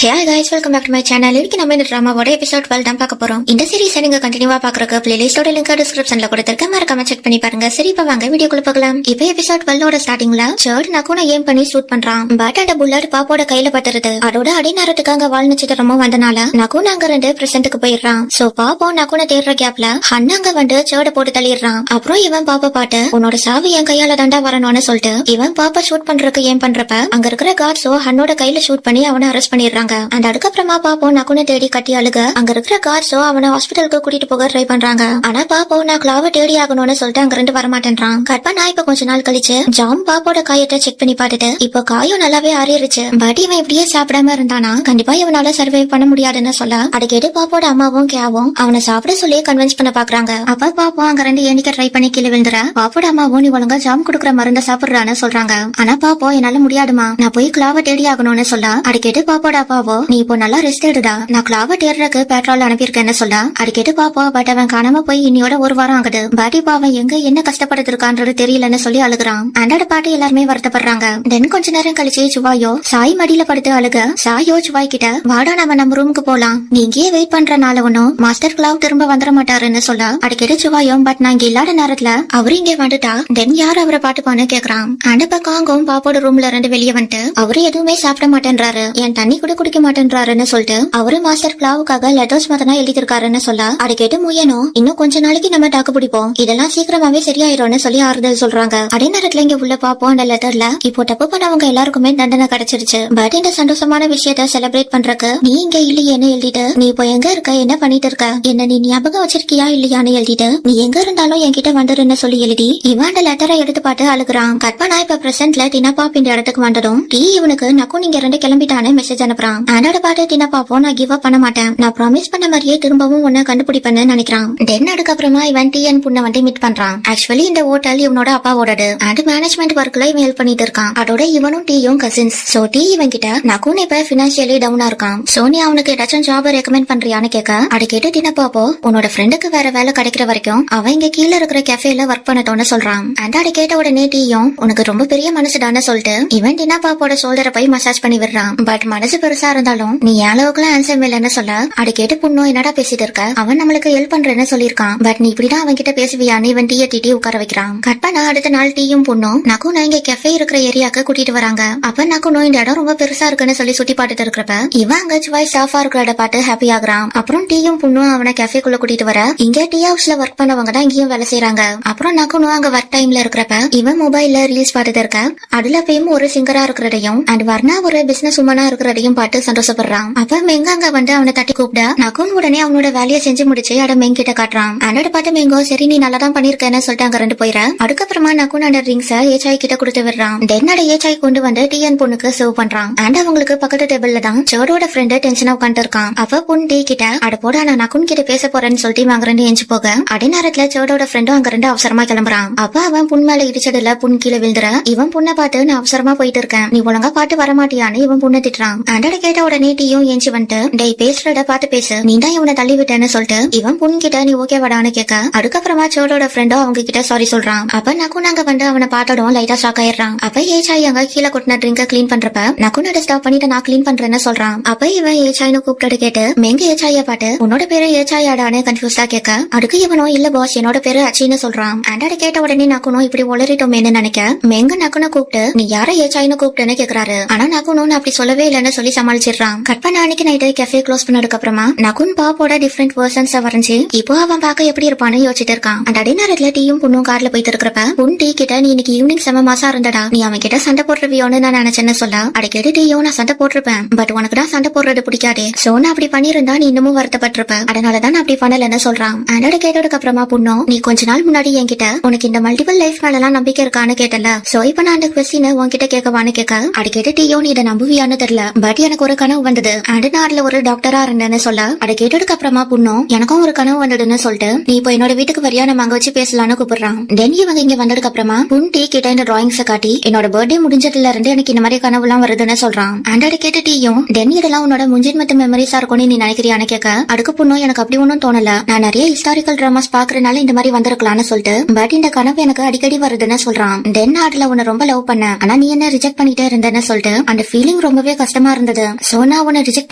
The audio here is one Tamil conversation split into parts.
Hey guys, welcome back to my channel. இன்னைக்கு நம்ம இந்த டிராமாவோட எபிசோட் 12 தான் பார்க்க போறோம். இந்த சீரிஸ் நீங்க கண்டினியூவா பார்க்கறதுக்கு பிளேலிஸ்டோட லிங்க் டிஸ்கிரிப்ஷன்ல கொடுத்திருக்கேன், மறக்காம செக் பண்ணி பாருங்க. சரி, இப்ப வாங்க வீடியோக்குள்ள போகலாம். இப்போ எபிசோட் 12ஓட ஸ்டார்டிங்ல சர்ட் நக்குன ஏம் பண்ணி ஷூட் பண்றான். பட் அந்த புல்லட் பாப்போட கையில பட்டுருது. அதோட அடிநேரத்துக்கு அங்க வால் நட்சத்திரமும் வந்தனால நக்குன அங்க ரெண்டு பிரசன்ட்டுக்கு போயிடுறான். சோ பாப்போ நக்குன தேடுற கேப்ல ஹன் அங்க வந்து சர்ட போட்டு தள்ளிடுறான். அப்புறம் இவன் பாப்பா பாட்டு உன்னோட சாவி என் கையால தாண்டா வரணும்னு சொல்லிட்டு இவன் பாப்பா ஷூட் பண்றதுக்கு ஏம் பண்றப்ப அங்க இருக்கிற கார்ட்ஸோ ஹன்னோட கையில ஷூட் பண்ணி அவனை அரெஸ்ட் பண்ணிடுறாங்க. அந்த அதுக்கப்புறமா பாப்போம் நக்குன தேடி கட்டி அழுக அங்க இருக்கிற கார்ட்ஸோ அவனை ஹாஸ்பிட்டலுக்கு கூட்டிட்டு போக ட்ரை பண்றாங்க. ஆனா பாப்போ நான் கிளாவ தேடி ஆகணும்னு சொல்லிட்டு அங்க ரெண்டு வரமாட்டேன்றான். கட் பண்ணா இப்ப கொஞ்ச நாள் கழிச்சு ஜாம் பாப்போட காயத்தை செக் பண்ணி பார்த்துட்டு இப்போ காயம் நல்லாவே ஆறிடுச்சு. பட் இவன் இப்படியே சாப்பிடாம இருந்தானா கண்டிப்பா இவனால சர்வை பண்ண முடியாதுன்னு சொல்ல அதை கேட்டு பாப்போட அம்மாவும் கேவும் அவனை சாப்பிட சொல்லி கன்வின்ஸ் பண்ண பாக்குறாங்க. அப்ப பாப்போம் அங்க ரெண்டு ஏனிக்க ட்ரை பண்ணி கீழே விழுந்துற பாப்போட அம்மாவும் நீ ஒழுங்கா ஜாம் குடுக்கற மருந்த சாப்பிடுறான்னு சொல்றாங்க. ஆனா பாப்போ என்னால முடியாதுமா, நான் போய் கிளாவ தேடி ஆகணும்னு சொல்ல அதை கேட்டு பாப்போட அப்பாவோ நீ இப்போ நல்லா ரெஸ்ட் எடுடா, நான் கிளாவ தேடுறதுக்கு பெட்ரோல் அனுப்பியிருக்கேன்னு சொல்ல அதை கேட்டு பாப்போ பட் அவன் காணாம போய் இன்னியோட ஒரு வாரம் ஆகுது. பாட்டி பாவன் எங்க என்ன கஷ்டப்படுத்திருக்கான்றது தெரியலன்னு சொல்லி அழுகுறான். அண்டோட பாட்டி எல்லாருமே வருத்தப்படுறாங்க. தென் கொஞ்ச நேரம் கழிச்சு சுவாயோ சாய் மடியில படுத்து அழுக சாயோ சுவாய் கிட்ட வாடா நம்ம ரூமுக்கு போலாம், நீ இங்கேயே வெயிட் பண்றனால ஒன்னும் மாஸ்டர் கிளாவ் திரும்ப வந்துட மாட்டாருன்னு சொல்ல அதை கேட்டு சுவாயோ பட் நான் இங்க இல்லாத நேரத்துல அவரு இங்கே வந்துட்டா தென் யார் அவரை பாட்டுப்பான்னு கேக்குறான். அந்த பக்கம் பாப்போட ரூம்ல இருந்து வெளியே வந்துட்டு அவரு எதுவுமே சாப்பிட மாட்டேன்றாரு, என் தண்ணி கூட குடிக்க மாட்டேன்றாருன்னு சொல்லிட்டு அவரு மாஸ்டர் கிளாவுக்காக லெட்டர்ஸ் மதனா எழுதிருக்காருன்னு சொல்ல அதை கேட்டு முயனும் இன்னும் கொஞ்ச நாளைக்கு நம்ம டாக்கு பிடிப்போம், இதெல்லாம் சீக்கிரமாவே சரியாயிரும்னு சொல்லி ஆறுதல் சொல்றாங்க. அதே நேரத்துல இங்க உள்ள பாப்போம் அந்த லெட்டர்ல இப்போ தப்பு பண்ணவங்க எல்லாருக்குமே தண்டனை கிடைச்சிருச்சு. பட் இந்த சந்தோஷமான விஷயத்த செலிப்ரேட் பண்றதுக்கு நீ இங்க இல்லையேன்னு எழுதிட்டு நீ இப்போ எங்க இருக்க, என்ன பண்ணிட்டு இருக்க, என்ன நீ ஞாபகம் வச்சிருக்கியா இல்லையான்னு எழுதிட்டு நீ எங்க இருந்தாலும் என்கிட்ட வந்துருன்னு சொல்லி எழுதி இவன் அந்த லெட்டரை எடுத்து பார்த்து அழுகுறான். கற்பனா இப்ப பிரசன்ட்ல டினாப்பா இந்த இடத்துக்கு வந்ததும் டீ இவனுக்கு நக்கு நீங்க ரெண்டு கிளம்பிட்டானு மெசேஜ் அனுப்புறான். ஆண்டோட பாட்டு டினாப்பாப்போ நான் கிவ் அப் பண்ண மாட்டேன், நான் ப்ராமிஸ் பண்ண மாதிரியே திரும்பவும் உன்னை கண்டுபிடிப்பேன்னு நினைக்கிறான். தென் அதுக்கப்புறமா இவன் டிஎன் புண்ணை வந்து மீட் பண்றான். ஆக்சுவலி இந்த ஹோட்டல் இவனோட அப்பாவோடது அண்ட் மேனேஜ்மெண்ட் ஒர்க்ல இவன் ஹெல்ப் பண்ணிட்டு இருக்கான். அதோட இவனும் டீயும் கசின்ஸ். சோ டீ இவன் கிட்ட நக்குன் இப்ப பினான்சியலி டவுனா இருக்கான், சோ நீ அவனுக்கு ஏதாச்சும் ஜாப் ரெக்கமெண்ட் பண்றியான்னு கேட்க அதை கேட்டு டினாப்பாப்போ உன்னோட ஃப்ரெண்டுக்கு வேற வேலை கிடைக்கிற வரைக்கும் அவன் இங்க கீழே இருக்கிற கேஃபேல ஒர்க் பண்ணட்டோன்னு சொல்றான். அண்ட் அதை கேட்ட உடனே டீயும் உனக்கு ரொம்ப பெரிய மனசுடான்னு சொல்லிட்டு இவன் டினாப்பாப்போட ஷோல்டரை போய் மசாஜ் பண்ணி விடுறான். பட் மனசு பெருசா இருந்தாலும் நீ அளவுக்குலாம் ஆன்சர் இல்லன்னு சொல்ல அதை கேட்டு புண்ணோ என்னடா பேசிட்டு இருக்க, அவன் நம்மளுக்கு ஹெல்ப் பண்றேன்னு சொல்லிருக்கான், பட் நீ இப்படிதான் அவன் கிட்ட பேசுவியான்னு இவன் டீயை டீ உட்கார வைக்கிறான். கட் பண்ணா அடுத்த நாள் டீயும் புண்ணும் நக்குனோ இங்க கெஃபே இருக்கிற ஏரியாக்கு கூட்டிட்டு வராங்க. அப்ப நக்குனோ இந்த இடம் ரொம்ப பெருசா இருக்குன்னு சொல்லி சுத்தி பாத்துட்டு இருக்கிறப்ப இவன் அங்க சுவாய் ஸ்டாஃபா இருக்கிற பார்த்து ஹாப்பி ஆகுறான். அப்புறம் டீயும் புண்ணும் அவனை கெஃபேக்குள்ள கூட்டிட்டு வர இங்க டீ ஹவுஸ்ல ஒர்க் பண்ணவங்க தான் இங்கேயும் வேலை செய்யறாங்க. அப்புறம் நக்குனோ அங்க ஒர்க் டைம்ல இருக்கிறப்ப இவன் மொபைல்ல ரீல்ஸ் பாத்துட்டு இருக்க அதுல போயும் ஒரு சிங்கரா இருக்கிறதையும் அண்ட் வர்ணா ஒரு பிசினஸ் உமனா இருக்கிறதையும் பார்த்து சந்தோஷப்படுறான். அப்ப மெங்க அங்க வந்து அவனை தட்டி கூப்பிட நக்குன் உடனே அவனோட வேலையை செஞ்சு முடிச்சு அட மெங்க கிட்ட காட்டுறான். அன்னோட பாட்டு மெங்கோ சரி நீ நல்லா தான் பண்ணிருக்கேன்னு சொல்லிட்டு அங்க ரெண்டு போயிட அதுக்கப்புறமா நக்குன் அந்த ரிங்ஸ ஏச்சாய் கிட்ட கொடுத்து விடுறான். தென் அட ஏச்சாய் கொண்டு வந்து டிஎன் பொண்ணுக்கு சர்வ் பண்றான். அண்ட் அவங்களுக்கு பக்கத்து டேபிள்ல தான் சோடோட ஃப்ரெண்ட் டென்ஷனா உட்காந்து இருக்கான். அப்ப பொண்ணு டீ கிட்ட அட போட நான் நக்குன் கிட்ட பேச போறேன்னு சொல்லிட்டு அங்க ரெண்டு எஞ்சி போக அதே நேரத்துல சோடோட ஃப்ரெண்டும் அங்க ரெண்டு அவசரமா கிளம்புறான். அப்ப அவன் புண் மேல இடிச்சதுல புண் கீழே விழுந்துற இவன் புண்ணை பார்த்து நான் அவசரமா போயிட்டு இருக்கேன், நீ ஒழுங்கா பாட்டு வரமாட்டியான்னு இவன் புண்ணை திட்டுறான். அண்டோட கேட்ட உடனே டீயும் ஏஞ்சி வந்துட்டு டேய் பேசுறத பாத்து பேசு, நீ தான் இவனை தள்ளி விட்டேன்னு சொல்லிட்டு இவன் புண் கிட்ட நீ ஓகே வடான்னு கேட்க அதுக்கப்புறமா சோடோட ஃப்ரெண்டோ அவங்க கிட்ட சாரி சொல்றான். அப்ப நக்குன் அங்க வந்து அவனை பார்த்ததும் லைட்டா ஷாக் ஆயிடுறான். அப்ப ஏச்சாய் அங்க கீழே கொட்டின ட்ரிங்க கிளீன் பண்றப்ப நக்குன் ஸ்டாப் பண்ணிட்டு நான் கிளீன் பண்றேன்னு சொல்றான். அப்ப இவன் ஏச்சாய்னு கூப்பிட்டு கேட்டு மெங்க ஏச்சாய பாட்டு உன்னோட பேரு ஏச்சாயாடான்னு கன்ஃபியூஸ்டா கேட்க அதுக்கு இவனோ இல்ல பாஸ் என்னோட பேரு அச்சின்னு சொல்றான். அண்டோட கேட்ட உடனே நக்குனோ இப்படி உளறிட்டோமேன்னு நினைக்க மெங்க நக்குன கூப்பிட்டு நீ யார ஏச்சாய்னு கூப்பிட்டுன்னு கேக்குறாரு. ஆனா நக்குனு அப்படி சொல்லவே இல்லன்னு சொல்லி சமாளிச்சிடுறான். கட் பண்ண அன்னைக்கு நைட்டு கெஃபே க்ளோஸ் பண்ணதுக்கு அப்புறமா நக்குன் பாப்போட டிஃபரெண்ட் வெர்ஷன்ஸ் வரைஞ்சி இப்போ அவன் பார்க்க எப்படி இருப்பான்னு யோசிச்சுட்டு இருக்கான். அந்த அதே நேரத்துல டீயும் புண்ணும் கார்ல போயிட்டு இருக்கிறப்ப புண் டீ கிட்ட நீ இன்னைக்கு ஈவினிங் செம மாசா இருந்தடா, நீ அவன் கிட்ட சண்டை போடுறவியோன்னு நான் நினைச்சேன்னு சொல்ல அடிக்கடி டீயோ நான் சண்டை போட்டிருப்பேன், பட் உனக்கு தான் சண்டை போடுறது பிடிக்காதே, சோ நான் அப்படி பண்ணிருந்தா நீ இன்னமும் வருத்தப்பட்டிருப்ப, அதனாலதான் நான் அப்படி பண்ணலன்னு சொல்றான். அதோட கேட்டதுக்கு அப்புறமா புண்ணும் நீ கொஞ்ச நாள் முன்னாடி என்கிட்ட உனக்கு இந்த மல்டிபிள் லைஃப் மேலாம் நம்பிக்கை இருக்கான்னு கேட்டல, சோ இப்ப நான் அந்த கொஸ்டின் உன்கிட்ட கேட்கவான்னு கேட்க அடிக்கடி டீயோ நீ இதை நம்புவியான்னு தெரியல, பட் எனக்கு ஒரு கனவு வந்தது அண்ட் நான் அதுல ஒரு டாக்டரா இருந்தேன்னு சொல்ல அதை கேட்டதுக்கு அப்புறமா புண்ணும் எனக்கும் ஒரு கனவு வந்ததுன்னு சொல்லிட்டு நீ இப்போ என்னோட வீட்டுக்கு வரியா நம்ம அங்க வச்சு பேசலாம்னு கூப்பிடுறான். தென் இவங்க இங்க வந்ததுக்கு அப்புறமா புண் டீ கிட்ட இந்த டிராயிங்ஸ காட்டி என்னோட பர்த்டே முடிஞ்சதுல இருந்து எனக்கு இந்த மாதிரி கனவு எல்லாம் வருதுன்னு சொல்றான். அண்ட் அதை கேட்டு டீயும் தென் இதெல்லாம் உன்னோட முஞ்சின் மத்த மெமரிஸா இருக்கும்னு நீ நினைக்கிறியான்னு கேட்க அதுக்கு புண்ணும் எனக்கு அப்படி ஒன்னும் தோணல, நான் நிறைய ஹிஸ்டாரிக்கல் டிராமாஸ் பாக்குறதுனால இந்த மாதிரி வந்திருக்கலாம்னு சொல்லிட்டு பட் இந்த கனவு எனக்கு அடிக்கடி வருதுன்னு சொல்றான். தென் அதுல உன்னை ரொம்ப லவ் பண்ண ஆனா நீ என்ன ரிஜெக்ட் பண்ணிட்டே இருந்தேன்னு சொல்லிட்டு அந்த ஃபீலிங் ரொம்பவே கஷ்டமா இருந்தது, சோ நான் உன்னை ரிஜெக்ட்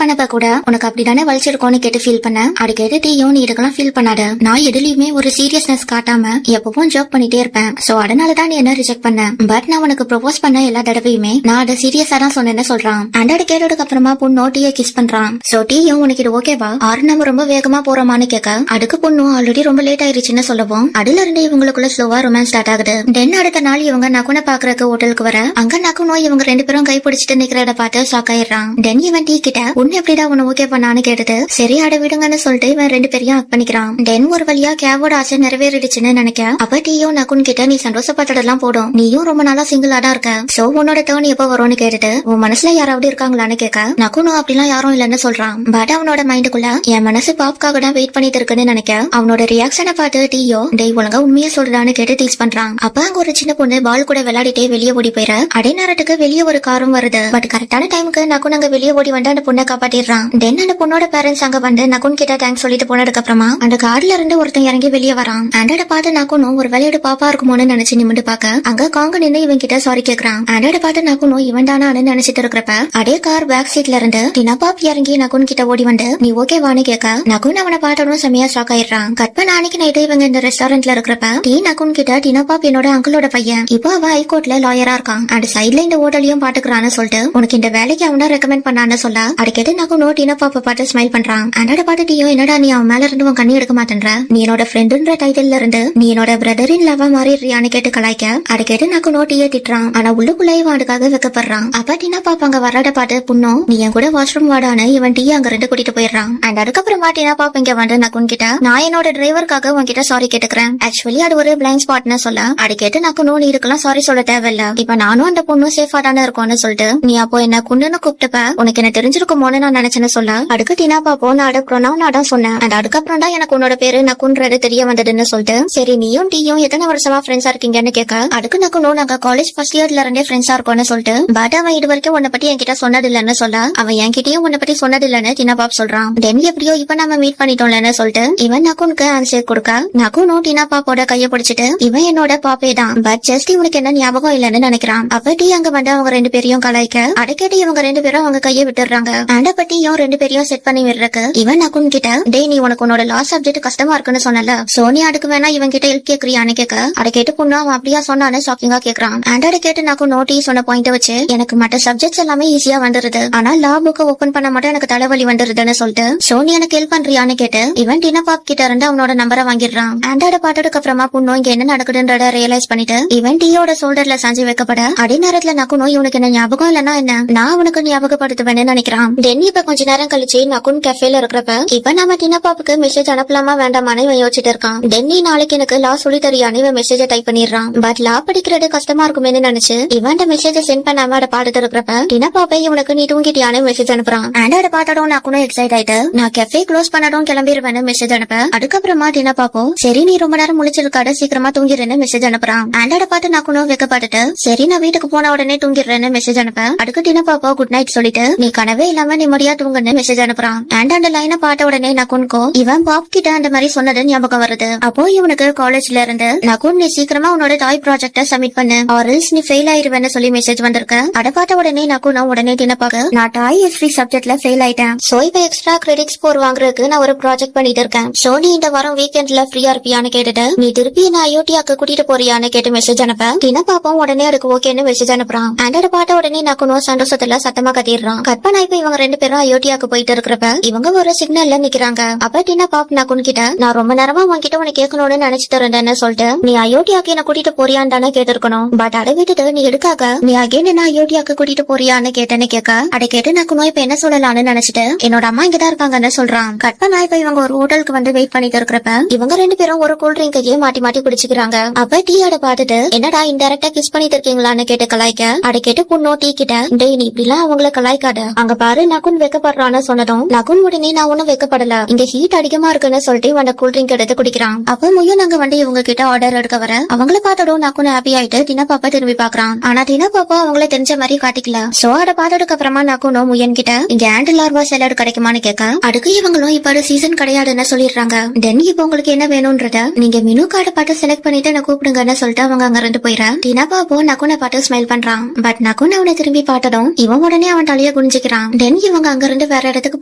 பண்ணப்ப கூட உனக்கு அப்படிதானே வலிச்சிருக்கோன்னு கேட்டு ஃபீல் பண்ண. அது கேட்டு டீயோ நீ இதுக்கெல்லாம் ஃபீல் பண்ணாத, நான் எதுலயுமே ஒரு சீரியஸ்னஸ் காட்டாம எப்பவும் ஜோக் பண்ணிட்டே இருப்பேன். சோ அதனாலதான் நீ என்ன ரிஜெக்ட் பண்ண. பட் நான் உனக்கு ப்ரொபோஸ் பண்ண எல்லா தடவையுமே நான் அதை சீரியஸா தான் சொன்னேன்னு சொல்றான். அண்டோட கேட்டதுக்கு அப்புறமா பொண்ணு டீயை கிஸ் பண்றான். சோ டீயும் உனக்கு இது ஓகேவா, ஆறு நம்ம ரொம்ப வேகமா போறோமான்னு கேட்க, அதுக்கு பொண்ணு ஆல்ரெடி ரொம்ப லேட் ஆயிருச்சுன்னு சொல்லவும் அதுல இருந்து இவங்களுக்குள்ள ஸ்லோவா ரொமான்ஸ் ஸ்டார்ட் ஆகுது. தென் அடுத்த நாள் இவங்க நகுனை பாக்குறதுக்கு ஹோட்டலுக்கு வர, அங்க நகுனோ இவங்க ரெண்டு பேரும் கை பிடிச்சிட்டு நிக்கிறத பார்த்து ஷாக் ஆயிடுறான். தென் இவன் டீ கிட்ட உன்னை எப்படிடா உன்னை ஓகே பண்ணான்னு கேட்டது. சரி அட விடுங்கன்னு சொல்லிட்டு இவன் ரெண்டு பேரையும் ஹக் பண்ணிக்கிறான். தென் ஒரு வழியா கேவோட ஆசை நிறைவேறிடுச்சுன்னு நினைக்க, அப்ப டீயும் நகுன் கிட்ட நீ சந்தோஷப்பட்டதெல்லாம் போடும், நீயும் ரொம்ப நாளா சிங்கிளா தான் இருக்க, சோ உன்னோட டேர்ன் எப்ப வரும்னு கேட்டுட்டு உன் மனசுல யாராவது இருக்காங்களான்னு கேட்க, நகுனோ அப்படிலாம் யாரும் இல்லன்னு சொல்றான். பட் அவனோட மைண்டுக்குள்ள என் மனசு பாப்காக தான் வெயிட் பண்ணிட்டு இருக்குன்னு நினைக்க, அவனோட ரியாக்ஷனை பார்த்து டீயோ டேய் ஒழுங்கா உண்மையா சொல்றான்னு கேட்டு டீஸ் பண்றான். அப்ப அங்க ஒரு சின்ன பொண்ணு பால் கூட விளையாடிட்டே வெளியே ஓடி போயிற. அதே நேரத்துக்கு வெளியே ஒரு காரும் வருது. பட் கரெக்டான டைமுக்கு நகுன் அங்க வெளியே ஓடி வந்து அந்த பொண்ணை காப்பாட்டிடுறான். தென் அந்த பொண்ணோட பேரண்ட்ஸ் அங்க வந்து நகுன் கிட்ட தேங்க்ஸ் சொல்லிட்டு போனதுக்கு அப்புறமா அந்த கார்ல இருந்து ஒருத்தன் இறங்கி வெளியே வரான். ஆண்டோட பார்த்து நகுனும் ஒரு விளையாடு பாப்பா இருக்குமோன்னு நினைச்சு நிமிந்து பாக்க, அங்க காங்க நின்று இவன் கிட்ட சாரி கேக்குறான். ஆண்டோட பார்த்து நகுனும் இவன் தானான்னு நினைச்சிட்டு இருக்கிறப்ப அதே கார் பேக் சீட்ல இருந்து டினா பாப் இறங்கி நகுன் கிட்ட ஓடி வந்து நீ ஓகேவான்னு கேட்க, நகுன் அவனை பார்த்ததும் செமையா ஷாக் ஆயிடுறான். கட் பண்ண அன்னைக்கு நைட்டு இவங்க இந்த ரெஸ்டாரண்ட்ல இருக்கிறப்ப டீ நகுன் கிட்ட டினா பாப் என்னோட அங்கிளோட பையன், இப்போ அவன் ஹைகோர்ட்ல லாயரா இருக்கான், அந்த சைட்ல இந்த ஹோட்டலையும் பாத்துக்கிறான்னு சொல்லிட்டு உனக்கு இந்த வேலைக்கு அவனா ரெக்கமெண்ட் பண்ணான்னு சொல்ல, அது கேட்டு நகுனோ டினா பாப்ப பார்த்து ஸ்மைல் பண்றான். அதோட பார்த்து டீயோ என்னடா நீ அவன் மேல இருந்து உன் கண்ணி எடுக்க மாட்டேன்ற, நீ என்னோட ஃப்ரெண்டுன்ற டைட்டில்ல இருந்து நீ என்னோட பிரதர் இன் லவ்வா மாறிடுறியான்னு கேட்டு கலாய்க்க, அதை கேட்டு நகுனோ டீயை திட்டுறான். ஆனா உள்ளுக்குள்ளே இவன் அதுக்காக வெக்கப்படுறான். அப்ப டினா பாப்பா அங்க வராட பார்த்து புண்ணும் நீ என் கூட வாஷ்ரூம் வாடான்னு இவன் டீ அங்க ரெண்டு கூட்டிட்டு போயிடுறான். அண்ட் அதுக்கப்புறமா டினா பாப்பா இங்க வந்து நகுன் கிட்ட நான் என்னோட டிரைவருக்காக உன்கிட்ட சாரி கேட்டுக்கிறேன், ஆக்சுவலி அது ஒரு பிளைண்ட் ஸ்பாட்னு சொல்ல, அதை கேட்டு நகுனோ நீ இருக்கலாம் சாரி சொல்ல தேவையில்ல, இப்ப நானும் அந்த பொண்ணும் சேஃபா தானே இருக்கோம்னு சொல்லிட்டு நீ அப்போ என்ன குண்டுன்னு கூப்பிட்டப்ப உனக்கு என்ன தெரிஞ்சிருக்குமோன்னு நான் நினைச்சேன்னு சொல்ல, அதுக்கு டினா பாப்போ நான் அடக்குறோம் நான் தான் சொன்னேன், அண்ட் அதுக்கப்புறம் தான் எனக்கு உன்னோட பேரு நகுன்றது தெரிய வந்ததுன்னு சொல்லிட்டு சரி நீயும் டீயும் எத்தனை வருஷமா ஃப்ரெண்ட்ஸா இருக்கீங்கன்னு கேட்க, அதுக்கு நகுனோ நாங்க காலேஜ் ஃபர்ஸ்ட் இயர்ல இருந்தே ஃப்ரெண்ட்ஸா இருக்கோம்னு சொல்லிட்டு பட் அவன் இது வரைக்கும் உன்னை பத்தி என்கிட்ட சொன்னது இல்லன்னு சொல்ல, அவன் என்கிட்டயும் உன்னை பத்தி சொன்னது இல்லன்னு டினா பாப் சொல்றான். தென் எப்படியோ இப்ப நம்ம மீட் பண்ணிட்டோம்லன்னு சொல்லிட்டு இவன் நகுனுக்கு ஆன்சர் கொடுக்க, நகுனோ டினா பாப்போட கைய பிடிச்சிட்டு இவன் என்னோட பாப்பே தான், பட் ஜஸ்ட் இவனுக்கு என்ன ஞாபகம் இல்லன்னு நினைக்கிறான். அப்ப டீ அங்க வந்து அவங்க ரெண்டு பேரையும் கலாய்க்க, அடைக்கடி இவங்க ரெண்டு பேரும் அவங்க கையை விட்டுறாங்க. அண்ட பட்டியும் ரெண்டு பேரையும் செட் பண்ணி விடுறக்கு இவன் நகுன் கிட்ட டேய் நீ உனக்கு உன்னோட லாஸ்ட் சப்ஜெக்ட் கஷ்டமா இருக்குன்னு சொன்னல, சோனி அதுக்கு வேணா இவன் கிட்ட ஹெல்ப் கேக்குறியான்னு கேட்க, அதை கேட்டு பொண்ணு அவன் அப்படியா சொன்னான்னு ஷாக்கிங்கா கேக்குறான். அண்டோட கேட்டு நகுனோ டீ சொன்ன பாயிண்ட் வச்சு எனக்கு மற்ற சப்ஜெக்ட்ஸ் எல்லாமே ஈஸியா வந்துருது, ஆனா லா புக்க ஓபன் பண்ண மட்டும் எனக்கு தலைவலி வந்துருதுன்னு சொல்லிட்டு சோனி எனக்கு ஹெல்ப் பண்றியான்னு கேட்டு இவன் டினா பாப் கிட்ட இருந்து அவனோட நம்பரை வாங்கிடுறான். ஆண்டோட பாட்டதுக்கு அப்புறமா பொண்ணு இங்க என்ன நடக்குதுன்றத ரியலைஸ் பண்ணிட்டு இவன் டீயோட ஷோல்டர்ல சாஞ்சி வைக்கப்பட, அதே நேரத்துல நகுனோ இவனுக்கு என்ன ஞாபகம் இல்லன்னா என்ன நான் அவனுக்கு ஞாபகப்படுத்துவேன்னு நினைக்கிறான். தென் இப்ப கொஞ்ச நேரம் கழிச்சு நகுன் கஃபேல இருக்கிறப்ப இப்ப நம்ம டினா பாப்புக்கு மெசேஜ் அனுப்பலாமா வேண்டாமான்னு இவன் யோசிச்சுட்டு இருக்கான். தென் நீ நாளைக்கு எனக்கு லா சொல்லி தரியான்னு இவன் மெசேஜ டைப் பண்ணிடுறான். பட் லா படிக்கிறது கஷ்டமா இருக்குமேன்னு நினைச்சு இவன் மெசேஜ சென்ட் பண்ணாம அதை பாத்துட்டு இருக்கிறப்ப டினா பாப்பை இவனுக்கு நீ தூங்கிட்டியான்னு மெசேஜ் அனுப்புறான். ஆண்டோட பாத்தடும் நகுனும் எக்ஸைட் ஆயிட்டு நான் கஃபே க்ளோஸ் பண்ணதும் கிளம்பிடுவேன்னு மெசேஜ் அனுப்ப, அதுக்கப்புறமா டினா பாப்போ சரி நீ ரொம்ப நேரம் முழிச்சிருக்காட சீக்கிரமா தூங்கிடுன்னு மெசேஜ் அனுப்புறான். ஆண்டோட பாத்து நகுனும் வெக்கப்பட்டுட்டு சரி நான் வீட்டுக்கு போன உடனே தூங்கிடுறேன்னு மெசேஜ் அனுப்ப, அதுக்கு டினா பாப்பா குட் நைட் சொல்லிட்டு நீ கனவே இல்லாம நிம்மதியா தூங்குன்னு மெசேஜ் அனுப்புறான். அண்ட் அந்த லைனை பார்த்த உடனே நகுனுக்கோ இவன் பாப் கிட்ட அந்த மாதிரி சொன்னது ஞாபகம் வருது. அப்போ இவனுக்கு காலேஜ்ல இருந்து நகுன் நீ சீக்கிரமா உன்னோட டாய் ப்ராஜெக்ட சப்மிட் பண்ணு ஆர்எல்ஸ் நீ ஃபெயில் ஆயிருவேன்னு சொல்லி மெசேஜ் வந்திருக்க. அதை பார்த்த உடனே நகுனும் உடனே டினா பாக்க நான் டாய் ஹிஸ்டரி சப்ஜெக்ட்ல ஃபெயில் ஆயிட்டேன், சோ இப்ப எக்ஸ்ட்ரா கிரெடிட் ஸ்கோர் வாங்குறதுக்கு நான் ஒரு ப்ராஜெக்ட் பண்ணிட்டு இருக்கேன், சோ நீ இந்த வாரம் வீக்கெண்ட்ல ஃப்ரீயா இருப்பியான்னு கேட்டுட்டு நீ திருப்பி நான் ஐஓடியாக்கு கூட்டிட்டு போறியான்னு கேட்டு மெசேஜ் அனுப்ப, டினா பாப்போம் உடனே அதுக்கு ஓகேன்னு மெசேஜ் அனுப்புறான். ஆண்டோட பார்த்த உடனே நகுனும் சந்தோஷத்துல சத்தமா கத்திடுறான். கற்பனா இப்ப இவங்க ரெண்டு பேரும் ஐஓடியாக்கு போயிட்டு இருக்கிறப்ப இவங்க ஒரு சிக்னல்ல நிக்கிறாங்க. அப்ப டினா பாப் நகுன் கிட்ட நான் ரொம்ப நேரமா உன்கிட்ட உனக்கு கேட்கணும்னு நினைச்சிட்டு இருந்தேன்னு சொல்லிட்டு நீ ஐஓடியாக்கு என்ன கூட்டிட்டு போறியான்னு கேட்டிருக்கணும், பட் அதை விட்டுட்டு நீ எடுக்காக நீ அகைன் என்ன ஐஓடியாக்கு கூட்டிட்டு போறியான்னு கேட்டேன்னு கேட்க, அதை கேட்டு நகுனும் இப்ப என்ன சொல்லலாம்னு நினைச்சிட்டு என்னோட அம்மா இங்கதான் இருக்காங்கன்னு சொல்றான். கற்பனா இப்ப இவங்க ஒரு ஹோட்டலுக்கு வந்து வெயிட் பண்ணிட்டு இருக்கிறப்ப இவங்க ரெண்டு பேரும் ஒரு கூல் ட்ரிங்கையே மாட்டி மாட்டி குடிச்சுக்கிறாங்க. அப்ப டீயோட பாத்துட்டு என்னடா இன்டெரக்டா கிஸ் பண்ணிட்டு இருக்கீங்களான்னு கேட்டு கலாய்க்க, அதை கேட்டு பொண்ணோ டீ கிட்ட டேய் நீ இப்படிலாம் அவங்கள கலாய்க்காத அங்க பாரு நகுன் வெக்கப்படுறான்னு சொன்னதும் நகுன் உடனே நான் ஒன்னும் வெக்கப்படல இங்க ஹீட் அதிகமா இருக்குன்னு சொல்லிட்டு அந்த கூல் ட்ரிங்க் எடுத்து குடிக்கிறான். அப்ப முயல் அங்க வந்து இவங்க கிட்ட ஆர்டர் எடுக்க வர அவங்கள பார்த்ததும் நகுன் ஹாப்பி ஆயிட்டு டினா பாப்பா திரும்பி பாக்குறான். ஆனா டினா பாப்பா அவங்கள தெரிஞ்ச மாதிரி காட்டிக்கல. சோ அதை பார்த்ததுக்கு அப்புறமா நகுனும் முயன் கிட்ட இங்க ஆண்டில் லார்வா சாலட் கிடைக்குமான்னு கேட்க, அதுக்கு இவங்களும் இப்ப சீசன் கிடையாதுன்னு சொல்லிடுறாங்க. தென் இப்ப உங்களுக்கு என்ன வேணும்ன்றத நீங்க மெனு கார்டை பார்த்து செலக்ட் பண்ணிட்டு என்ன கூப்பிடுங்கன்னு சொல்லிட்டு அவங்க அங்க ரெண்டு போயிட டினா பாப்போ நகுனை பார்த்து ஸ்மைல் பண்றான். பட் நகுன் அவனை திரும்பி பார்த்ததும் இவன் உடனே அவன் தலைய குனிஞ்சிக்கிறான். தென் இவங்க அங்க இருந்து வேற இடத்துக்கு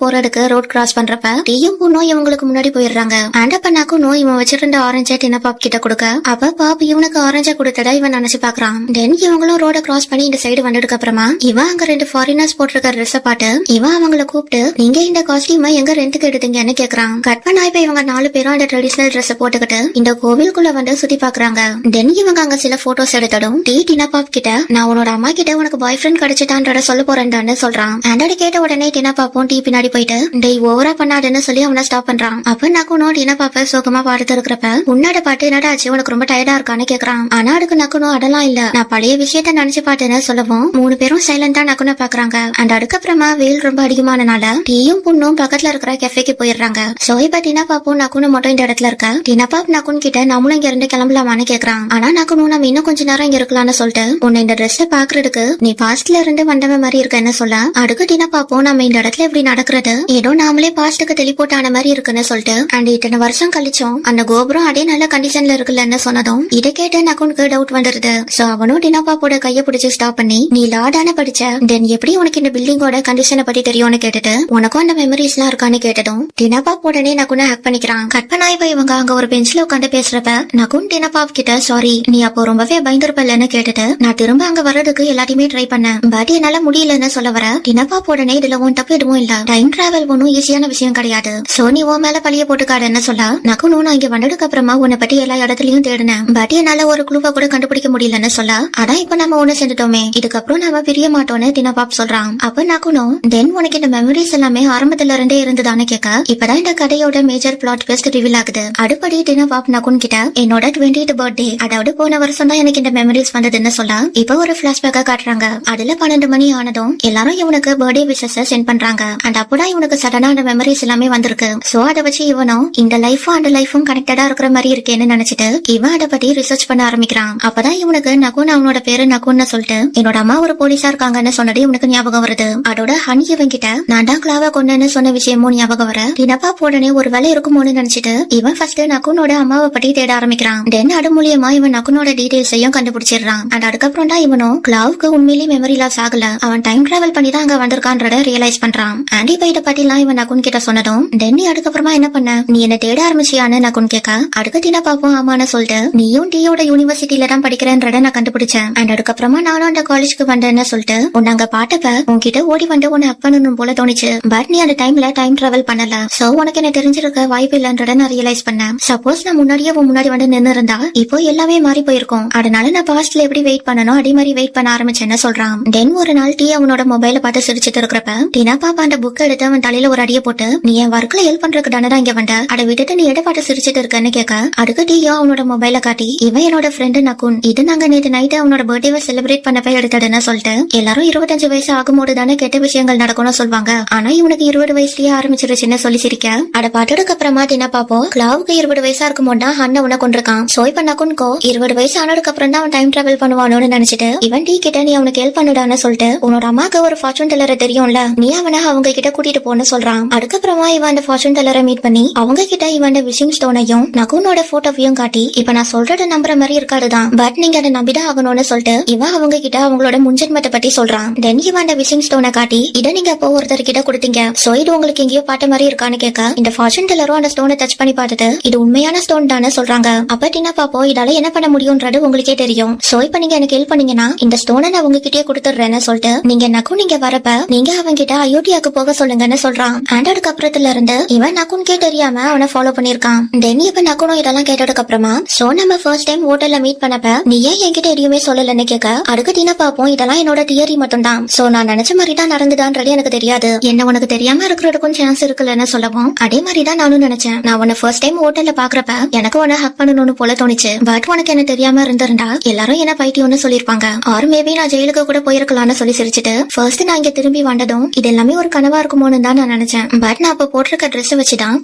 போறதுக்கு ரோட் கிராஸ் பண்றப்ப டீயும் பொண்ணும் இவங்களுக்கு முன்னாடி போயிடுறாங்க. அண்ட் அப்ப நக்குனும் இவன் வச்சிருந்த ஆரஞ்சை டினா பாப் கிட்ட கொடுக்க அப்ப பாப் இவனுக்கு ஆரஞ்சா கொடுத்ததா இவன் நினைச்சு பாக்குறான். தென் இவங்களும் ரோட கிராஸ் பண்ணி இந்த சைடு வந்ததுக்கு அப்புறமா இவன் அங்க 2 ஃபாரினர்ஸ் போட்டிருக்க ட்ரெஸ் பாட்டு இவன் அவங்கள கூப்பிட்டு நீங்க இந்த காஸ்டியூமை எங்க ரெண்டுக்கு எடுத்தீங்கன்னு கேக்குறான். கட் பண்ணா இப்ப இவங்க 4 பேரும் அந்த ட்ரெடிஷனல் ட்ரெஸ் போட்டுக்கிட்டு இந்த கோவிலுக்குள்ள வந்து சுத்தி பாக்குறாங்க. தென் இவங்க அங்க சில போட்டோஸ் எடுத்ததும் டினா பாப் கிட்ட நான் உன்னோட அம்மா கிட்ட உனக்கு பாய் ஃப்ரெண்ட் கிடைச்சிட்டான்றத சொல்ல போறேன்டான்னு சொல்றான். ஆண்டோட கேட்ட உடனே டினா பாப்பும் பின்னாடி போயிட்டு டேய் ஓவரா பண்ணாதுன்னு சொல்லி அவனை ஸ்டாப் பண்றான். அப்ப நக்குனும் டினா பாப்ப சோகமா பாடுத்து இருக்கிறப்ப உன்னோட பாட்டு என்னடா ஆச்சு உனக்கு ரொம்ப டயர்டா இருக்கான்னு கேக்குறான். ஆனா அதுக்கு நக்குனும் அதெல்லாம் இல்ல நான் பழைய விஷயத்த நினைச்சு பாட்டுன்னு சொல்லவும் 3 பேரும் சைலண்டா நக்குன பாக்குறாங்க. அண்ட் அதுக்கப்புறமா வெயில் ரொம்ப அதிகமானனால டீயும் புண்ணும் பக்கத்துல இருக்கிற கெஃபேக்கு போயிடுறாங்க. சோ இப்ப டினா பாப்பும் நக்குனும் மட்டும் இந்த இடத்துல இருக்க டினா பாப் நக்குன் கிட்ட நம்மளும் இங்க இருந்து கிளம்பலாமான்னு கேக்குறான். ஆனா நக்குனும் நம்ம இன்னும் கொஞ்ச நேரம் இங்க இருக்கலாம்னு சொல்லிட்டு உன்னை இந்த ட்ரெஸ் பாக்குறதுக்கு நீ பாஸ்ட்ல இருந்து வந்தவன் மாதிரி இருக்கன்னு சொல்ல அடுக்கு டினா பாப்பும் நம்ம இந்த இடத்துல இப்படி நடக்கிறது ஏதோ நாமளே பாஸ்டுக்கு டெலிபோர்ட் ஆன மாதிரி இருக்குன்னு சொல்லிட்டு அண்ட் இத்தனை வருஷம் கழிச்சோம் அந்த கோபுரம் அதே நல்ல கண்டிஷன்ல இருக்குல்லன்னு சொன்னதும் இதை கேட்டு நக்குனுக்கு டவுட் வந்துருது. சோ அவனும் டினா பாப்போட கைய பிடிச்சு ஸ்டாப் பண்ணி நீ லாடான படிச்ச தென் எப்படி உனக்கு இந்த பில்டிங்கோட கண்டிஷனை பத்தி தெரியும்னு கேட்டுட்டு உனக்கும் அந்த மெமரிஸ் எல்லாம் இருக்கான்னு கேட்டதும் டினா பாப் உடனே நக்குன ஹேக் பண்ணிக்கிறான். கட் பண்ணா இப்ப இவங்க அங்க ஒரு பெஞ்ச்ல உட்காந்து பேசுறப்ப நக்குன் டினா பாப் கிட்ட சாரி நீ அப்போ ரொம்பவே பயந்துருப்பல்லன்னு கேட்டுட்டு நான் திரும்ப அங்க வர்றதுக்கு எல்லாத்தையுமே ட்ரை பண்ணேன் பட் என்னால முடியலன்னு சொல்ல வர டினா பாப் உடனே இதுல உன் தப்பு எதுவும் இல்ல டைம் டிராவல் ஒன்னும் ஈஸியான விஷயம் கிடையாது சோ நீ உன் மேல பழிய போட்டுக்காடுன்னு சொல்ல நக்குனும் நான் இங்க வந்ததுக்கு அப்புறமா உன்னை பத்தி எல்லா இடத்துலயும் தேடினேன் பட் என்னால ஒரு குழுவை கூட கண்டுபிடிக்க முடியலன்னு சொல்ல அதான் இப்ப நம்ம ஒண்ணு செஞ்சுட்டோமே இதுக்கப்புறம் நாம பிரிய மாட்டோம்னு டினா பாப் சொல்றான். அப்ப நக்குனும் தென் உனக்கு இந்த மெமரிஸ் எல்லாமே ஆரம்பத்துல இருந்தே இருந்துதான்னு கேட்க இப்பதான் இந்த கதையோட மேஜர் பிளாட் ட்விஸ்ட் ரிவீல் ஆகுது. அடுப்படி டினா பாப் நக்குன் கிட்ட என்னோட 20th பர்த்டே அதாவது போன வருஷம் தான் எனக்கு இந்த மெமரிஸ் வந்ததுன்னு சொல்ல இப்ப ஒரு பிளாஷ்பேக்கா காட்டுறாங்க. அதுல 12 மணி ஆனதும் எல்லாரும் இவனுக்கு பர்த்டே விஷஸ் சென்ட் பண்றாங்க. அண்ட் அப்பதான் இவனுக்கு சடனா அந்த மெமரிஸ் எல்லாமே வந்திருக்கு. சோ அதை வச்சு இவனும் இந்த லைஃபும் அந்த லைஃபும் கனெக்டடா இருக்கிற மாதிரி இருக்கேன்னு நினைச்சிட்டு இவன் அதை பத்தி ரிசர்ச் பண்ண ஆரம்பிக்கிறான். அப்பதான் இவனுக்கு நகுன் அவனோட பேரு நகுன்னு சொல்லிட்டு என்னோட அம்மா ஒரு போலீஸா இருக்காங்கன்னு சொன்னது இவனுக்கு ஞாபகம் வருது. அதோட ஹனி இவன் கிட்ட நான் தான் கிளாவ கொண்டேன்னு சொன்ன விஷயமும் ஞாபகம் வர டினப்பா உடனே ஒரு வேலை இருக்குமோன்னு நினைச்சிட்டு இவன் ஃபர்ஸ்ட் நகுனோட அம்மாவை பத்தி தேட ஆரம்பிக்கிறான். தென் அது மூலியமா இவன் நகுனோட டீடைல்ஸையும் கண்டுபிடிச்சிடுறான். அண்ட் அதுக்கப்புறம் தான் இவனும் கிளாவுக்கு உண்மையிலேயே மெமரி லாஸ் ஆகல அவன் டைம் டிராவல் பண்ணி தான் அங்க வந்திருக்கான்றத ரியலைஸ் பண்றான். ஆண்டி பைட பத்தி எல்லாம் இவன் நகுன் கிட்ட சொன்னதும் தென் நீ அதுக்கப்புறமா என்ன பண்ண நீ என்ன தேட ஆரம்பிச்சியான்னு நகுன் கேட்க அடுக்க டினப்பாவும் ஆமான்னு சொல்லிட்டு நீயும் டீயோட யூனிவர்சிட்டியில தான் படிக்கிறேன்றத நான் கண்டுபிடிச்சேன். அண்ட் அதுக்கப்புறமா நானும் அந்த காலேஜ்க்கு வந்தேன்னு சொல்லிட்டு உன்னை அங்க பாட்டப்ப உன்கிட்ட ஓடி வந்து உன்னை அப் பண்ணணும் போல தோணுச்சு. பட் நீ அந்த டைம்ல டைம் டிராவல் பண்ணல. சோ உனக்கு என்ன தெரிஞ்சிருக்க வாய்ப்பு இல்லன்றத நான் ரியலைஸ் பண்ணேன். சப்போஸ் நான் முன்னாடியே உன் முன்னாடி வந்து நின்று இருந்தா இப்போ எல்லாமே மாறி போயிருக்கும். அதனால நான் பாஸ்ட்ல எப்படி வெயிட் பண்ணணும் அதே மாதிரி வெயிட் பண்ண ஆரம்பிச்சேன்னு சொல்றான். தென் ஒரு நாள் டீ அவனோட மொபைல பார்த்து சிரிச்சிட்டு இருக்கிறப்ப டினா பாப்பா அந்த புக் எடுத்து அவன் தலையில ஒரு அடியை போட்டு நீ என் ஒர்க்ல ஹெல்ப் பண்றதுக்கு தானே இங்க வந்த அதை விட்டுட்டு நீ எடை பார்த்து சிரிச்சிட்டு இருக்கன்னு கேட்க அதுக்கு டீயோ அவனோட மொபைல காட்டி இவன் என்னோட ஃப்ரெண்டு நகுன் இது நாங்க நேற்று நைட்டு அவனோட பர்த்டேவை செலிப்ரேட் பண்ண எடுத்ததுன்னு சொல்லிட்டு எல்லாரும் 25 வயசு ஆகும்போது தானே கெட்ட விஷயங்கள் நடக்கும்னு சொல்லுவாங்க. ஆனா இவனுக்கு 20 வயசுலயே ஆரம்பிச்சிருச்சுன்னு சொல்லி சிரிக்க அட பாட்டதுக்கு அப்புறமா டினா பாப்போ கிளாவுக்கு 20 வயசா இருக்கும் போது தான் அண்ணன் உன கொண்டிருக்கான். சோ இப்ப நகுன்கோ 20 வயசு ஆனதுக்கு அப்புறம் தான் அவன் டைம் டிராவல் பண்ணுவானோன்னு நினைச்சிட்டு இவன் டீ கிட்ட நீ அவனுக்கு ஹெல்ப் பண்ணுடான்னு சொல்லிட்டு உன்னோட அம்மாக்கு ஒரு ஃபார்ச்சூன் டெல்லரை தெரியும்ல நீ அவனை அவங்க கிட்ட கூட்டிட்டு போன்னு சொல்றான். அதுக்கப்புறமா இவன் அந்த ஃபார்ச்சூன் டெல்லரை மீட் பண்ணி அவங்க கிட்ட இவன் விஷிங் ஸ்டோனையும் நகுனோட போட்டோவையும் காட்டி இப்ப நான் சொல்றத நம்புற மாதிரி இருக்காதுதான் பட் நீங்க அதை நம்பிதான் ஆகணும்னு சொல்லிட்டு இவன் அவங்க கிட்ட அவங்களோட முன்ஜென்மத்தை பத்தி சொல்றான். தென் இவன் அந்த விஷிங் ஸ்டோனை காட்டி இதை நீங்க அப்போ ஒருத்தர் கிட்ட கொடுத்தீங்க சோ இது உங்களுக்கு எங்கேயோ பாட்ட மாதிரி இருக்கான்னு கேட்க இந்த ஃபார்ச்சூன் டெல்லரும் அந்த ஸ்டோனை டச் பண்ணி பார்த்துட்டு இது உண்மையான ஸ்டோன் தானே சொல்றாங்க. அப்ப டினா பாப்போ இதால என்ன பண்ண முடியும்ன்றது உங்களுக்கே தெரியும். சோ இப்ப நீங்க எனக்கு ஹெல்ப் பண்ணீங்கன்னா இந்த ஸ்டோனை நான் உங்ககிட்டயே கொடுத்துடுறேன்னு சொல்லிட்டு நீங்க நகு நீங்க வரப்ப நீங்க அவங்க கிட்ட அயோத்தியாக்கு போக சொல்லுங்கன்னு சொல்றான். அண்ட் அதுக்கப்புறத்துல இருந்து இவன் நகுன்கே தெரியாம அவனை ஃபாலோ பண்ணிருக்கான். தென் இப்ப நகுனும் இதெல்லாம் கேட்டதுக்கு அப்புறமா சோ நம்ம ஃபர்ஸ்ட் டைம் ஹோட்டல்ல மீட் பண்ணப்ப நீ ஏன் என்கிட்ட எதுவுமே சொல்லலன்னு கேட்க அதுக்கு டினா பாப்போம் இதெல்லாம் என்னோட தியரி மட்டும் தான் சோ நான் நினைச்ச மாதிரி தான் நடந்துதான்றது எனக்கு தெரியாது என்ன உனக்கு தெரியாம இருக்கிறதுக்கும் சான்ஸ் இருக்குல்லன்னு சொல்லவும் அதே மாதிரி தான் நானும் நினைச்சேன். நான் உன்னை ஃபர்ஸ்ட் டைம் ஹோட்டல்ல பாக்குறப்ப எனக்கு உன்னை ஹக் பண்ணணும்னு போல தோணுச்சு. பட் உனக்கு என்ன தெரியாம இருந்திருந்தா எல்லாரும் என்ன பைத்தியம்னு சொல்லிருப்பாங்க ஆர் மேபி நான் ஜெயிலுக்கு கூட போயிருக்கலாம்னு சொல்லி சிரிச்சிட்டு ஃபர்ஸ்ட் நான் இங்க திரும்பி வந்ததும் இது எல்லாமே ஒரு கனவா இருக்குமோன்னு தான் நான் நினைச்சேன். பட் நான் அப்ப போட்டிருக்க ட்ரெஸ் வச்சுதான்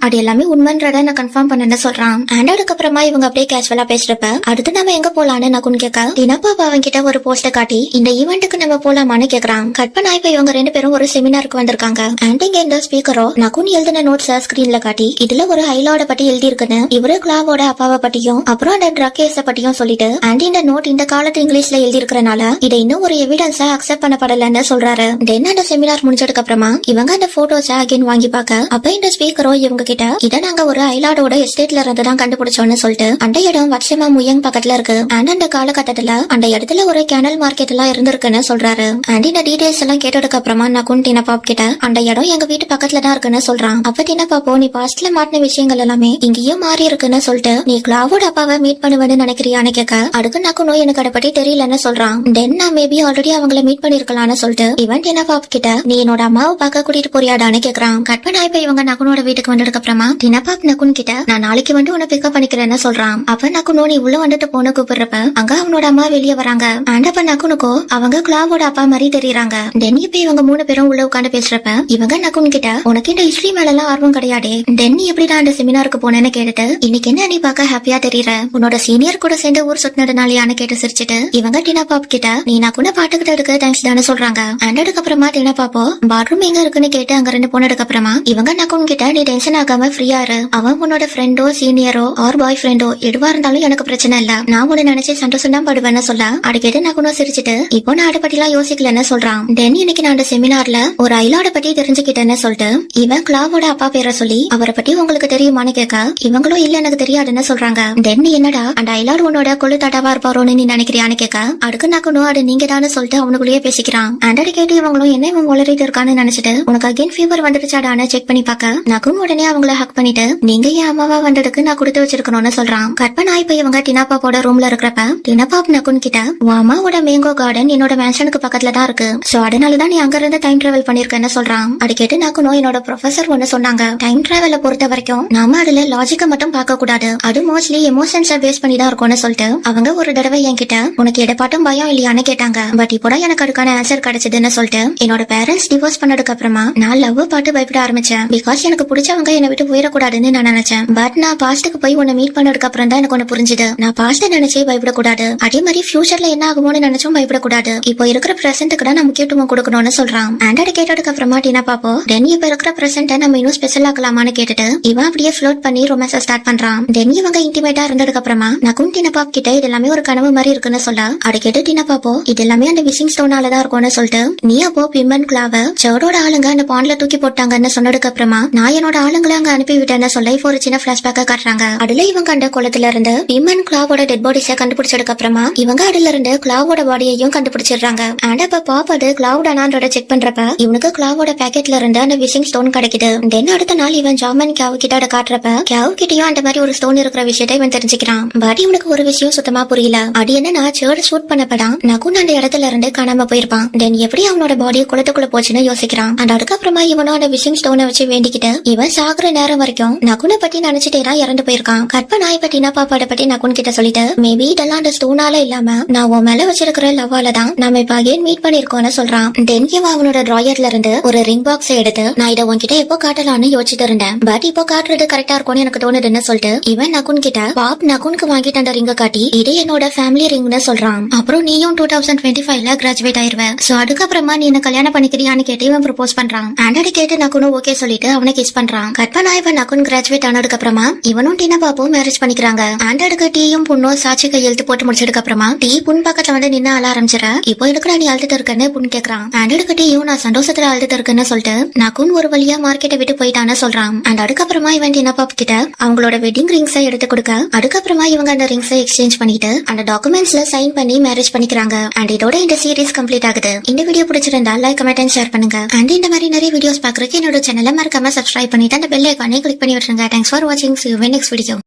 அது எல்லாமே உண்மைன்றத நான் கன்ஃபார்ம் பண்ணேன்னு சொல்றான். அண்ட் அதுக்கப்புறமா இவங்க அப்படியே கேஷுவலா பேசுறப்ப அடுத்து நம்ம எங்க போலான்னு நகுன் கேட்க டினப்பா அவன் கிட்ட ஒரு போஸ்டர் காட்டி இந்த ஈவெண்ட்டுக்கு நம்ம போலாமான்னு கேக்குறான். கட் பண்ணா இப்ப இவங்க 2 பேரும் ஒரு செமினாருக்கு வந்திருக்காங்க. அண்ட் இங்க இந்த ஸ்பீக்கரோ நகுன் எழுதின நோட்ஸ் ஸ்கிரீன்ல காட்டி இதுல ஒரு ஹைலோட பத்தி எழுதி இருக்குன்னு இவரு கிளாவோட அப்பாவை பத்தியும் அப்புறம் அந்த ட்ரக் கேஸ பத்தியும் சொல்லிட்டு அண்ட் இந்த நோட் இந்த காலத்து இங்கிலீஷ்ல எழுதி இருக்கறனால இதை இன்னும் ஒரு எவிடன்ஸா அக்செப்ட் பண்ணப்படலன்னு சொல்றாரு. தென் அந்த செமினார் முடிஞ்சதுக்கு அப்புறமா இவங்க அந்த போட்டோஸ அகைன் வாங்கி பார்க்க அப்ப இந்த ஸ்பீக்கரோ இவங்க கிட்ட இதை நாங்க ஒரு ஐலாடோட எஸ்டேட்ல இருந்து தான் கண்டுபிடிச்சோம்னு சொல்லிட்டு அந்த இடம் வட்சமா முயங் பக்கத்துல இருக்கு அண்ட் அந்த காலகட்டத்துல அந்த இடத்துல ஒரு கேனல் மார்க்கெட் எல்லாம் இருந்திருக்குன்னு சொல்றாரு. அண்ட் இந்த டீடைல்ஸ் எல்லாம் கேட்டதுக்கு அப்புறமா நகுன் டினா பாப் கிட்ட அந்த இடம் எங்க வீட்டு பக்கத்துல தான் இருக்குன்னு சொல்றான். அப்ப டினா பாப்போ நீ பாஸ்ட்ல மாட்டின விஷயங்கள் எல்லாமே இங்கேயும் மாறி இருக்குன்னு சொல்லிட்டு நீ கிளாவோட அப்பாவை மீட் பண்ணுவேன்னு நினைக்கிறியான்னு கேட்க அதுக்கு நகுனோ எனக்கு அதை பத்தி தெரியலன்னு சொல்றான். தென் நான் மேபி ஆல்ரெடி அவங்கள மீட் பண்ணிருக்கலாம்னு சொல்லிட்டு இவன் டினா பாப் கிட்ட நீ என்னோட அம்மாவை பார்க்க கூட்டிட்டு போறியாடான்னு கேக்குறான். கட்பனா இப்ப இவங்க நகுனோட வீட்டுக்கு வந்ததுக்கு அப்புறமா டினா பாப் நகுன் கிட்ட நான் நாளைக்கு வந்து உன்னை பிக்கப் பண்ணிக்கிறேன்னு சொல்றான். அப்ப நகுனோ நீ உள்ள வந்துட்டு போன கூப்பிடுறப்ப அங்க அவனோட அம்மா வெளியே வராங்க. அண்ட் அப்ப நகுனுக்கோ அவங்க கிளாவோட அப்பா மாதிரி தெரியறாங்க. தென் இப்ப இவங்க 3 பேரும் உள்ள உட்காந்து பேசுறப்ப இவங்க நகுன் கிட்ட உனக்கு இந்த ஹிஸ்டரி மேல எல்லாம் ஆர்வம் கிடையாது, தென் நீ எப்படிதான் அந்த செமினாருக்கு போனேன்னு கேட்டுட்டு இன்னைக்கு என்ன நீ பார்க்க ஹாப்பியா தெரியற, உன்னோட சீனியர் கூட சேர்ந்து ஊர் சுத்தினதுனாலயான்னு கேட்டு சிரிச்சுட்டு இவங்க டினா பாப் கிட்ட நீ நகுனை பாட்டுக்கிட்ட இருக்கு தேங்க்ஸ் தானே சொல்றாங்க. அண்ட் அதுக்கப்புறமா டினா பாப்போ பாத்ரூம் எங்க இருக்குன்னு கேட்டு அங்க இருந்து போனதுக்கு அப்புறமா இவங்க நகுன் கிட்ட நீ டென்ஷன் ஆகாம ஃப்ரீயா இரு, அவன் உன்னோட ஃப்ரெண்டோ சீனியரோ ஆர் பாய் ஃப்ரெண்டோ எதுவா இருந்தாலும் எனக்கு பிரச்சனை இல்ல, நான் உன்னை நினைச்சு சந்தோஷம் தான் படுவேன்னு சொல்ல அதுக்கிட்ட நகுனோ சிரிச்சுட்டு இப்போ நான் அதை பத்தி எல்லாம் யோசிக்கலன்னு சொல்றான். தென் இன்னைக்கு நான் அந்த செமினார்ல ஒரு ஐலாட பத்தி தெரிஞ்சுக்கிட்டேன்னு சொல்லிட்டு இவன் கிளாவோட அப்பா பேரை சொல்லி அவரை பத்தி உங்களுக்கு தெரியுமான்னு கேட்க இவங்களும் இல்ல எனக்கு தெரியாதுன்னு சொல்றாங்க. தென் என்னடா அந்த ஐலாடு உன்னோட கொள்ளு தாட்டாவா இருப்பாரோன்னு நீ நினைக்கிறியான்னு கேட்க அதுக்கு நகுனோ அது நீங்க தானே சொல்லிட்டு அவனுக்குள்ளேயே பேசிக்கிறான். அண்ட் அதை கேட்டு இவங்களும் என்ன இவன் உளறிட்டு இருக்கான்னு நினைச்சிட்டு உனக்கு அகைன் ஃபீவர் வந்துடுச்சாடான்னு செக் பண்ணி பார்க்க நகுன் உடனே அவங்கள ஹக் பண்ணிட்டு நீங்க என் அம்மாவா வந்ததுக்கு நான் கொடுத்து வச்சிருக்கணும்னு சொல்றான். கற்பனா இப்ப இவங்க டினாப்பாப்போட ரூம்ல இருக்கிறப்ப டினாப்பாப் நகுன் கிட்ட உன் அம்மாவோட மேங்கோ கார்டன் என்னோட மேன்ஷனுக்கு பக்கத்துல தான் இருக்கு, சோ அதனாலதான் நீ அங்க இருந்து டைம் டிராவல் பண்ணிருக்கேன்னு சொல்றான். அது கேட்டு நகுனோ என்னோட ப்ரொஃபசர் ஒன்னு சொன்னாங்க, டைம் டிராவல பொறுத்த வரைக்கும் நாம அதுல லாஜிக்க மட்டும் பார்க்க கூடாது, அது மோஸ்ட்லி எமோஷன்ஸ பேஸ் பண்ணி தான் இருக்கும்னு சொல்லிட்டு அவங்க ஒரு தடவை என்கிட்ட உனக்கு எடப்பாட்டும் பயம் இல்லையான்னு கேட்டாங்க. பட் இப்போதான் எனக்கு அதுக்கான ஆன்சர் கிடைச்சதுன்னு சொல்லிட்டு என்னோட பேரண்ட்ஸ் டிவோர்ஸ் பண்ணதுக்கு அப்புறமா நான் லவ் பாட்டு பயப்பட ஆரம்பிச்சேன். பிகாஸ் எனக்கு பிடிச்சவங்க என்னை விட்டு போயிடக்கூடாதுன்னு நான் நினைச்சேன். பட் நான் பாஸ்டுக்கு போய் உன்னை மீட் பண்ணதுக்கு அப்புறம் தான் எனக்கு ஒண்ணு புரிஞ்சுது, நான் பாஸ்ட நினைச்சே பயப்படக்கூடாது, அதே மாதிரி ஃபியூச்சர்ல என்ன ஆகுமோன்னு நினைச்சும் பயப்படக்கூடாது, இப்போ இருக்கிற பிரசன்ட்டுக்கு தான் நம்ம முக்கியத்துவம் கொடுக்கணும்னு சொல்றான். ஆண்டட் கேட்டதுக்கு அப்புறமா டினா பாப்போ தென் இப்ப இருக்கிற பிரசன்ட நம்ம இன்னும் ஸ்பெஷல் ஆக்கலாமான்னு கேட்டுட்டு இவன் அப்படியே ஃப்ளோட் பண்ணி ரொமான்ஸ் ஸ்டார்ட் பண்றான். தென் இவங்க இன்டிமேட்டா இருந்ததுக்கு அப்புறமா நகுன் டினா பாப் கிட்ட இது எல்லாமே ஒரு கனவு மாதிரி இருக்குன்னு சொல்ல அதை கேட்டு டினா பாப்போ இது எல்லாமே அந்த விசிங் ஸ்டோனால தான் இருக்கும்னு சொல்லிட்டு நீ அப்போ பிம்மன் கிளாவ சர்டோட ஆளுங்க அந்த பாண்ட்ல தூக்கி போட்டாங்கன்னு சொன்னதுக்கு அப்புறமா நான் என்னோட ஆளுங்களை அங்க அனுப்பி விட்டேன்னு சொல்ல இப்போ ஒரு சின்ன பிளாஷ்பேக்க காட்டுறாங்க. அதுல இவங்க அந்த குளத்துல இருந்து பிம்மன் கிளாவோட டெட் பாடிஸ கண்டுபிடிச்சதுக்கு அப்புறமா இவங்க அதுல இருந்து கிளாவோட பாடியையும் கண்டுபிடிச்சிடுறாங்க. அண்ட் அப்ப பாப் அது கிளவுட் அனான்றத செக் பண்றப்ப இவனுக்கு கிளாவோட பேக்கெட்ல இருந்து அந்த விசிங் ஸ்டோன் கிடைக்குது. தென் அடுத்த நாள் இவன் ஜாமன் கேவ் கிட்ட அதை காட்டுறப்ப கேவ் கிட்டயும் அந்த மாதிரி ஒரு ஸ்டோன் இருக்கிற விஷயத்தை இவன் தெரிஞ்சுக்கிறான். பட் இவனுக்கு ஒரு விஷயம் சுத்தமா புரியல, அது என்னன்னா சர்ட் ஷூட் பண்ணப்பதான் நகுன் அந்த இடத்துல இருந்து காணாம போயிருப்பான். தென் எப்படி அவனோட பாடி குளத்துக்குள்ள போச்சுன்னு யோசிக்கிறான். அண்ட் அதுக்கப்புறமா இவனும் அந்த விசிங் ஸ்டோனை வச்சு வேண்டிக்கிட்டு இவன் சாகுற நேரம் வரைக்கும் நகுனை பத்தி நினைச்சிட்டே தான் இறந்து போயிருக்கான். கற்பனா இப்ப டினா பாப்பாட பத்தி நகுன் கிட்ட சொல்லிட்டு மேபி இதெல்லாம் அந்த ஸ்டோனால இல்லாம நான் உன் மேல வச்சிருக்கிற லவ்வால தான் நாம இப்ப அகைன் மீட் பண்ணிருக்கோம்னு சொல்றான். தென் இவன் அவனோட டிராயர்ல இருந்து ஒரு ரிங் பாக்ஸ் எடுத்து நான் இதை உன்கிட்ட எப்போ காட்டலாம்னு யோசிச்சுட்டு இருந்தேன், பட் இப்போ காட்டுறது கரெக்டா இருக்கும்னு எனக்கு தோணுதுன்னு சொல்லிட்டு இவன் நகுன் கிட்ட பாப் நகுனுக்கு வாங்கிட்டு அந்த ரிங்க காட்டி இது என்னோட ஃபேமிலி ரிங்னு சொல்றான். அப்புறம் நீயும் 2025ல கிராஜுவேட் ஆயிருவ, சோ அதுக்கப்புறமா நீ என்ன கல்யாணம் பண்ணிக்கிறியான்னு கேட்டு இவன் ப்ரப்போஸ் பண்றான். ஆண்டடி கேட்டு நகுனும் ஓகே சொல்லிட்டு அவனை கிஸ் பண்றான். கற்பனா இவன் நகுன் கிராஜுவேட் ஆனதுக்கு அப்புறமா இவனும் டினா பாப்பும் மேரேஜ் பண்ணிக்கிறாங்க. ஆண்டடுக்கு டீயும் புண்ணும் சாட்சி கையெழுத்து போட்டு முடிச்சதுக்கு அப்புறமா டீ புண் பக்கத்துல வந்து நின்று அழ ஆரம்பிச்சிட இப்போ இருக்கிற நீ அழுதுட்டு இருக்கன்னு புண் கேக்குறான். ஆண்டடுக்கு டீயும் நான் சந்தோஷத்துல அழுதுட்டு இருக்குன்னு சொல்லிட்டு நகுன் ஒரு வழியா மார்க்கெட்டை விட்டு போயிட்டான்னு சொல்றான். அண்ட் அதுக்கப்புறமா இவன் டினா பாப் கிட்ட அவங்களோட வெட்டிங் ரிங்ஸை எடுத்து கொடுக்க அதுக்கப்புறமா இவங்க அந்த ரிங்ஸை எக்ஸ்சேஞ்ச் பண்ணிட்டு அந்த டாக்குமெண்ட்ஸ்ல சைன் பண்ணி மேரேஜ் பண்ணிக்கிறாங்க. அண்ட் இதோட இந்த சீரிஸ் கம்ப்ளீட் ஆகுது. இந்த வீடியோ பிடிச்சிருந்தா லைக் கமெண்ட் அண்ட் ஷேர் பண்ணுங்க. அண்ட் இந்த மாதிரி நிறைய வீடியோஸ் பாக்குறதுக்கு என்னோட சேனலை மறக்காம சப்ஸ்கிரைப் பண்ணிட்டு அந்த பெல் ஐகானை கிளிக் பண்ணி விட்டுருங்க. தேங்க்ஸ் ஃபார் வாட்சிங். See you in next video.